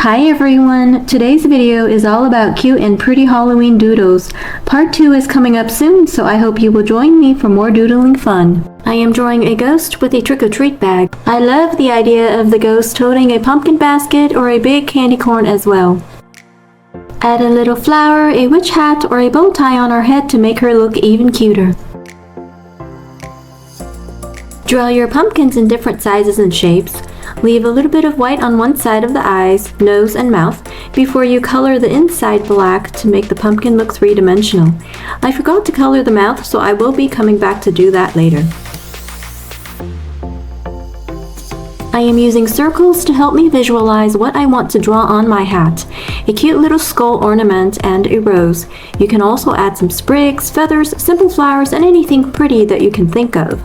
Hi everyone! Today's video is all about cute and pretty Halloween doodles. Part 2 is coming up soon, so I hope you will join me for more doodling fun. I am drawing a ghost with a trick-or-treat bag. I love the idea of the ghost holding a pumpkin basket or a big candy corn as well. Add a little flower, a witch hat, or a bow tie on her head to make her look even cuter. Draw your pumpkins in different sizes and shapes. Leave a little bit of white on one side of the eyes, nose, and mouth before you color the inside black to make the pumpkin look three-dimensional. I forgot to color the mouth, so I will be coming back to do that later. I am using circles to help me visualize what I want to draw on my hat. A cute little skull ornament and a rose. You can also add some sprigs, feathers, simple flowers, and anything pretty that you can think of.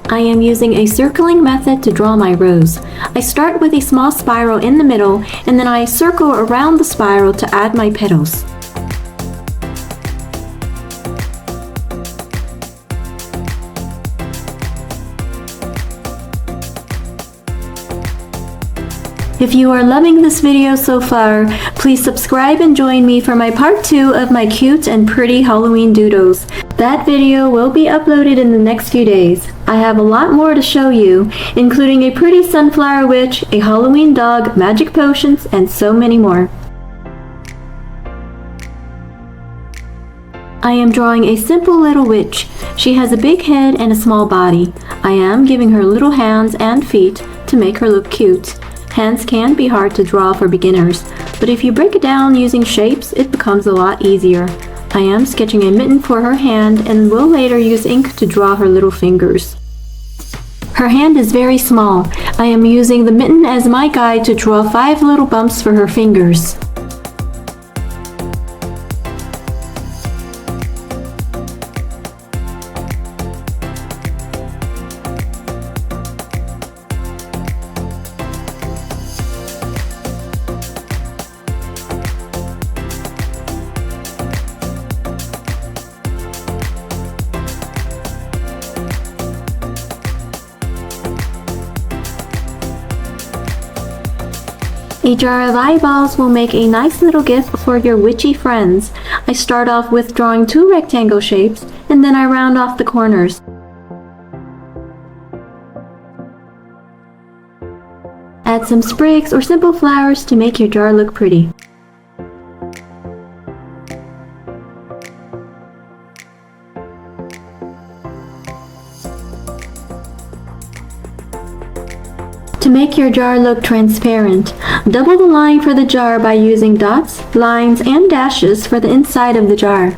I am using a circling method to draw my rose. I start with a small spiral in the middle, and then I circle around the spiral to add my petals. If you are loving this video so far, please subscribe and join me for my part 2 of my cute and pretty Halloween doodles. That video will be uploaded in the next few days. I have a lot more to show you, including a pretty sunflower witch, a Halloween dog, magic potions, and so many more. I am drawing a simple little witch. She has a big head and a small body. I am giving her little hands and feet to make her look cute. Hands can be hard to draw for beginners, but if you break it down using shapes, it becomes a lot easier. I am sketching a mitten for her hand and will later use ink to draw her little fingers. Her hand is very small. I am using the mitten as my guide to draw 5 little bumps for her fingers. A jar of eyeballs will make a nice little gift for your witchy friends. I start off with drawing 2 rectangle shapes, and then I round off the corners. Add some sprigs or simple flowers to make your jar look pretty. To make your jar look transparent, double the line for the jar by using dots, lines, and dashes for the inside of the jar.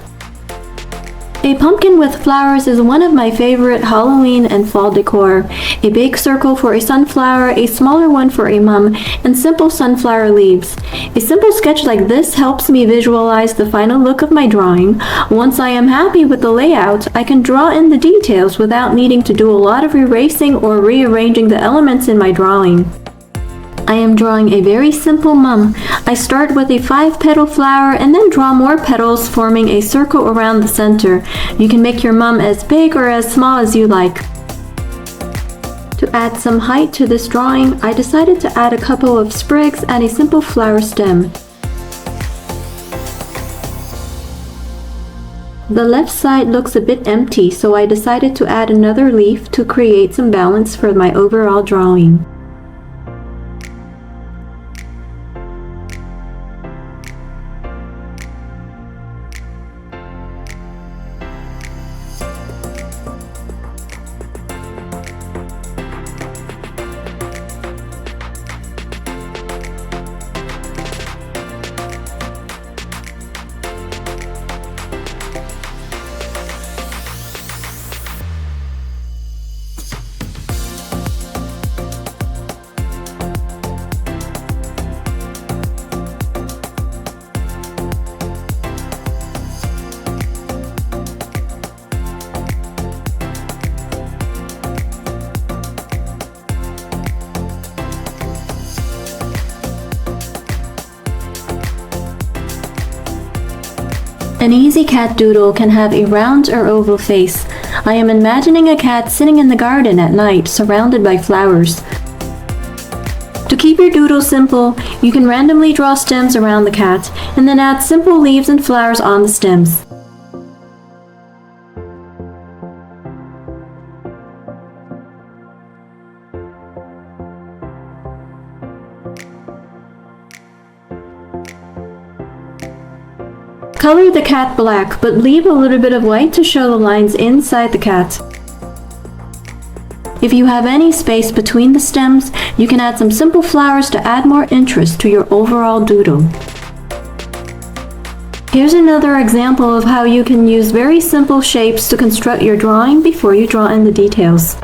A pumpkin with flowers is one of my favorite Halloween and fall decor. A big circle for a sunflower, a smaller one for a mum, and simple sunflower leaves. A simple sketch like this helps me visualize the final look of my drawing. Once I am happy with the layout, I can draw in the details without needing to do a lot of erasing or rearranging the elements in my drawing. I am drawing a very simple mum. I start with a 5-petal flower and then draw more petals, forming a circle around the center. You can make your mum as big or as small as you like. To add some height to this drawing, I decided to add a couple of sprigs and a simple flower stem. The left side looks a bit empty, so I decided to add another leaf to create some balance for my overall drawing. An easy cat doodle can have a round or oval face. I am imagining a cat sitting in the garden at night, surrounded by flowers. To keep your doodle simple, you can randomly draw stems around the cat and then add simple leaves and flowers on the stems. Color the cat black, but leave a little bit of white to show the lines inside the cat. If you have any space between the stems, you can add some simple flowers to add more interest to your overall doodle. Here's another example of how you can use very simple shapes to construct your drawing before you draw in the details.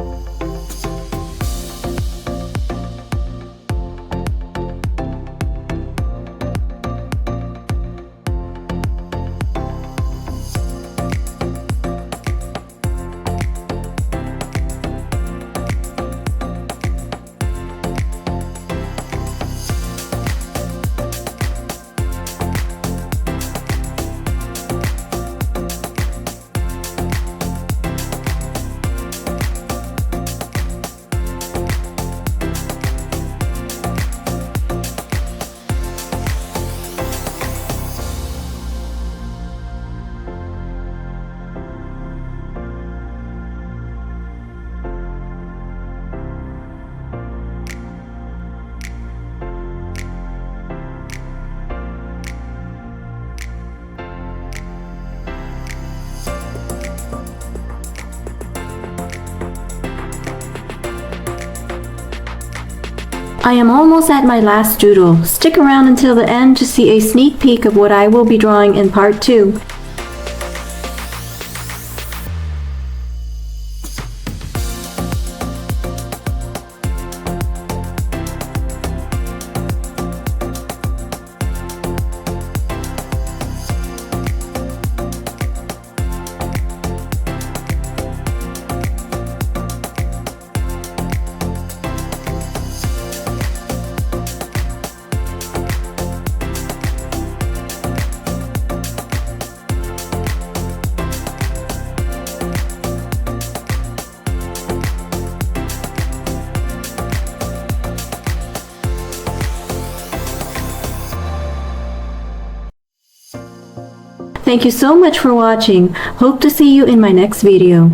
I am almost at my last doodle. Stick around until the end to see a sneak peek of what I will be drawing in part 2. Thank you so much for watching. Hope to see you in my next video.